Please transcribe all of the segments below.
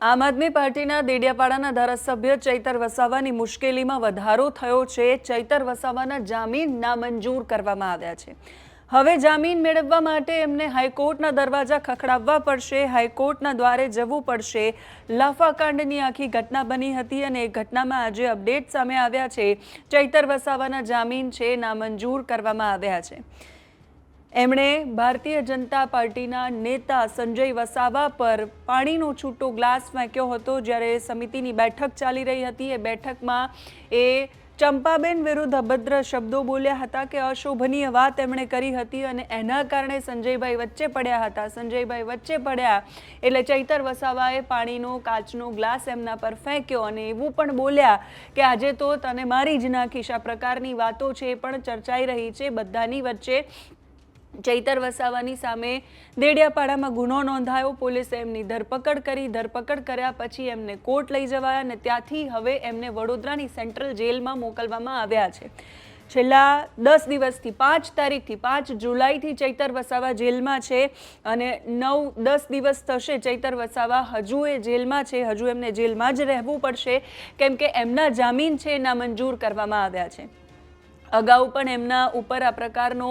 આમ આદમી પાર્ટીના દેડિયાપાડાના ધારાસભ્ય ચૈતર વસાવાની મુશ્કેલીમાં વધારો થયો છે। ચૈતર વસાવાના જામીન નામંજૂર કરવામાં આવ્યા છે। હવે જામીન મેળવવા માટે એમને હાઈકોર્ટના દરવાજા ખખડાવવા પડશે, હાઈકોર્ટના દ્વારે જવું પડશે। લાફાકાંડની આખી ઘટના બની હતી અને એ ઘટનામાં આજે અપડેટ સામે આવ્યા છે। ચૈતર વસાવાના જામીન છે નામંજૂર કરવામાં આવ્યા છે। એમણે ભારતીય જનતા પાર્ટીના નેતા સંજય વસાવા પર પાણીનો છૂટો ગ્લાસ ફેંક્યો હતો જ્યારે સમિતિની બેઠક ચાલી રહી હતી। એ બેઠકમાં એ ચંપાબેન વિરુદ્ધ અભદ્ર શબ્દો બોલ્યા હતા કે અશોભનીય વાત એમણે કરી હતી અને એના કારણે સંજયભાઈ વચ્ચે પડ્યા હતા। સંજયભાઈ વચ્ચે પડ્યા એટલે ચૈતર વસાવાએ પાણીનો કાચનો ગ્લાસ એમના પર ફેંક્યો અને એવું પણ બોલ્યા કે આજે તો તને મારી જ નાખીશ। આ પ્રકારની વાતો છે એ પણ ચર્ચાઈ રહી છે। બધાની વચ્ચે ચૈતર વસાવાની સામે દેડિયાપાડામાં ગુનો નોંધાયો। પોલીસે એમની ધરપકડ કરી। ધરપકડ કર્યા પછી એમને કોર્ટ લઈ જવાયા અને ત્યાંથી હવે એમને વડોદરાની સેન્ટ્રલ જેલમાં મોકલવામાં આવ્યા છે। છેલ્લા 10 દિવસથી 5 તારીખથી 5 જુલાઈથી ચૈતર વસાવા જેલમાં છે અને 9-10 દિવસ થશે ચૈતર વસાવા હજુ એ જેલમાં છે। હજુ એમને જેલમાં જ રહેવું પડશે કેમ કે એમના જામીન છે નામંજૂર કરવામાં આવ્યા છે। અગાઉ પણ એમના ઉપર આ પ્રકારનો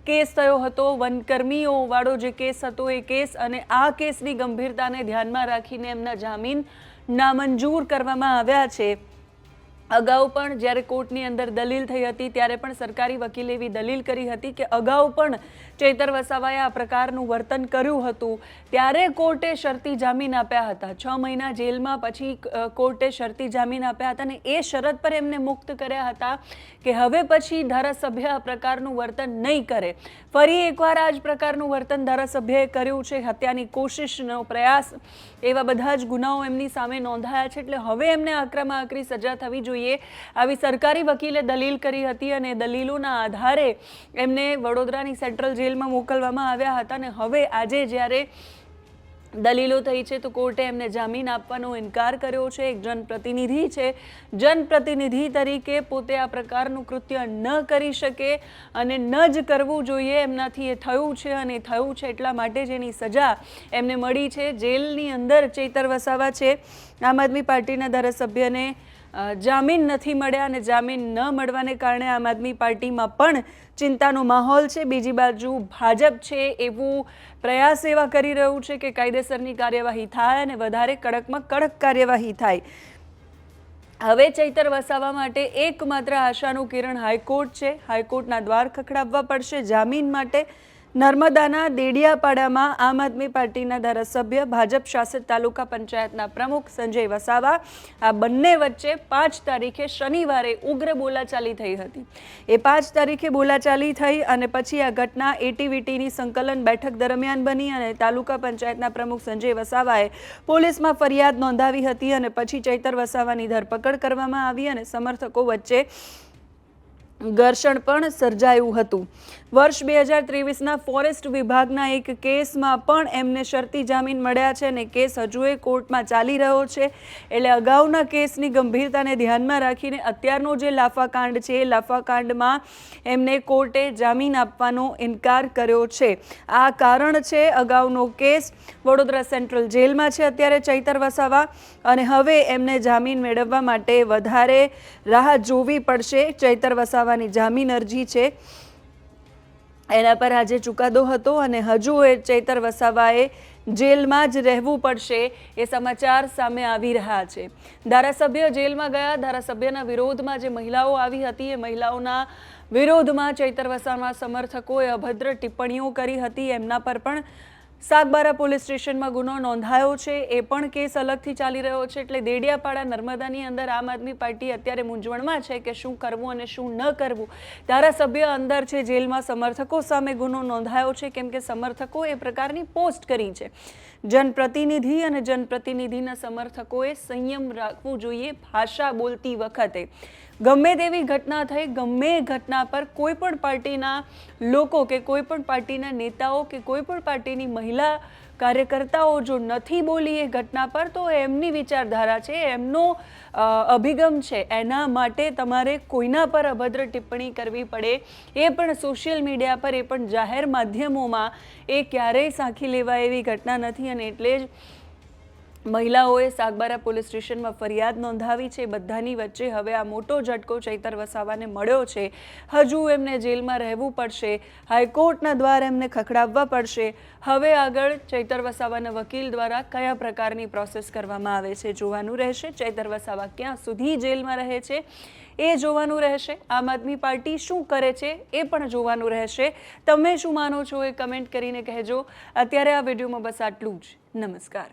કેસ થયો હતો। વનકર્મીઓ વાળો જે કેસ હતો એ કેસ અને આ કેસની ગંભીરતાને ધ્યાનમાં રાખીને એમના જામીન નામંજૂર કરવામાં આવ્યા છે। અગાઉ પણ જ્યારે કોર્ટની અંદર દલીલ થઈ હતી ત્યારે પણ સરકારી વકીલે એવી દલીલ કરી હતી કે અગાઉ પણ ચૈતર વસાવાએ આ પ્રકારનું વર્તન કર્યું હતું ત્યારે કોર્ટે શરતી જામીન આપ્યા હતા। 6 મહિના જેલમાં પછી કોર્ટે શરતી જામીન આપ્યા હતા અને એ શરત પર એમને મુક્ત કર્યા હતા કે હવે પછી ધારાસભ્ય આ પ્રકારનું વર્તન નહીં કરે। ફરી એકવાર આ જ પ્રકારનું વર્તન ધારાસભ્યએ કર્યું છે। હત્યાની કોશિશનો પ્રયાસ એવા બધા જ ગુનાઓ એમની સામે નોંધાયા છે એટલે હવે એમને આકરામાં આકરી સજા થવી જોઈએ આવી સરકારી વકીલે દલીલ કરી હતી અને દલીલોના આધારે એમને વડોદરાની સેન્ટ્રલ જેલમાં મોકલવામાં આવ્યા હતા અને હવે આજે જ્યારે દલીલો થઈ છે તો કોર્ટે એમને જામીન આપવાનો ઇનકાર કર્યો છે। એક જનપ્રતિનિધિ છે, જનપ્રતિનિધિ તરીકે પોતે આ પ્રકારનું કૃત્ય ન કરી શકે અને ન જ કરવું જોઈએ। એમનાથી એ થયું છે અને થયું છે એટલા માટે જ એની સજા એમને મળી છે। જેલની અંદર ચૈતર વસાવા છે, આમ આદમી પાર્ટીના ધારાસભ્યને જામીન નથી મળ્યા અને જામીન ન મળવાને કારણે આમ આદમી પાર્ટીમાં પણ ચિંતાનો માહોલ છે। બીજી બાજુ ભાજપ છે એવું પ્રયાસ એવા કરી રહ્યું છે કે કાયદેસરની કાર્યવાહી થાય અને વધારે કડકમાં કડક કાર્યવાહી થાય। હવે ચૈતર વસાવા માટે એકમાત્ર આશાનું કિરણ હાઈકોર્ટ છે। હાઈકોર્ટના દ્વાર ખખડાવવા પડશે જામીન માટે। નર્મદાના દેડિયાપાડામાં આમ આદમી પાર્ટીના ધારાસભ્ય, ભાજપ શાસિત તાલુકા પંચાયતના પ્રમુખ સંજય વસાવા આ બંને વચ્ચે 5 તારીખે શનિવારે ઉગ્ર બોલાચાલી થઈ હતી। એ 5 તારીખે બોલાચાલી થઈ અને પછી આ ઘટના એટીવીટીની સંકલન બેઠક દરમિયાન બની અને તાલુકા પંચાયતના પ્રમુખ સંજય વસાવાએ પોલીસમાં ફરિયાદ નોંધાવી હતી અને પછી ચૈતર વસાવાની ધરપકડ કરવામાં આવી અને સમર્થકો વચ્ચે ઘર્ષણ પણ સર્જાયું હતું। વર્ષ 2023ના ફોરેસ્ટ વિભાગના એક કેસમાં પણ એમને શરતી જામીન મળ્યા છે અને કેસ હજુ એ કોર્ટમાં ચાલી રહ્યો છે એટલે અગાઉના કેસની ગંભીરતાને ધ્યાનમાં રાખીને અત્યારનો જે લાફાકાંડ છે એ લાફાકાંડમાં એમને કોર્ટે જામીન આપવાનો ઇનકાર કર્યો છે। આ કારણ છે અગાઉનો કેસ વડોદરા સેન્ટ્રલ જેલમાં છે અત્યારે ચૈતર વસાવા અને હવે એમને જામીન મેળવવા માટે વધારે રાહ જોવી પડશે। ચૈતર વસાવાની જામીન અરજી છે એના પર આજે ચુકાદો હતો અને હજુ એ ચૈતર વસાવાએ જેલમાં જ રહેવું પડશે એ સમાચાર સામે આવી રહ્યા છે। ધારાસભ્ય જેલમાં ગયા, ધારાસભ્યના વિરોધમાં જે મહિલાઓ આવી હતી એ મહિલાઓના વિરોધમાં ચૈતર વસાવાના સમર્થકોએ અભદ્ર ટિપ્પણીઓ કરી હતી। એમના પર પણ સાગબારા પોલીસ સ્ટેશનમાં ગુનો નોંધાયો છે। એ પણ કેસ અલગથી ચાલી રહ્યો છે એટલે દેડિયાપાડા નર્મદાની અંદર આમ આદમી પાર્ટી અત્યારે મૂંઝવણમાં છે કે શું કરવું અને શું ન કરવું। ધારાસભ્ય અંદર છે જેલમાં, સમર્થકો સામે ગુનો નોંધાયો છે કેમ કે સમર્થકો એ પ્રકારની પોસ્ટ કરી છે। જનપ્રતિનિધિ અને જનપ્રતિનિધિના સમર્થકોએ સંયમ રાખવું જોઈએ ભાષા બોલતી વખતે। ગમે તેવી ઘટના થઈ, ગમે ઘટના પર કોઈ પણ પાર્ટીના લોકો કે કોઈ પણ પાર્ટીના નેતાઓ કે કોઈ પણ પાર્ટીની મહિલા કાર્યકર્તાઓ જો નથી બોલી એ ઘટના પર તો એમની વિચારધારા છે, એમનો અભિગમ છે। એના માટે તમારે કોઈના પર અભદ્ર ટિપ્પણી કરવી પડે એ પણ સોશિયલ મીડિયા પર, એ પણ જાહેર માધ્યમોમાં એ ક્યારેય સાંખી લેવાય એવી ઘટના નથી અને એટલે જ મહિલાઓએ સાગબારા પોલીસ સ્ટેશનમાં ફરિયાદ નોંધાવી છે. બધાની વચ્ચે હવે આ મોટો ઝટકો ચૈતર વસાવાને મળ્યો છે. હજુ એમને જેલમાં રહેવું પડશે, હાઈકોર્ટના દ્વાર એમને ખખડાવવા પડશે. હવે આગળ ચૈતર વસાવાના વકીલ દ્વારા કયા પ્રકારની પ્રોસેસ કરવામાં આવે છે જોવાનું રહેશે. ચૈતર વસાવા ક્યાં સુધી જેલમાં રહે છે એ જોવાનું રહેશે. આમ આદમી પાર્ટી શું કરે છે એ પણ જોવાનું રહેશે. તમે શું માનો છો એ કમેન્ટ કરીને કહેજો. અત્યારે આ વિડીયોમાં બસ આટલું જ. નમસ્કાર.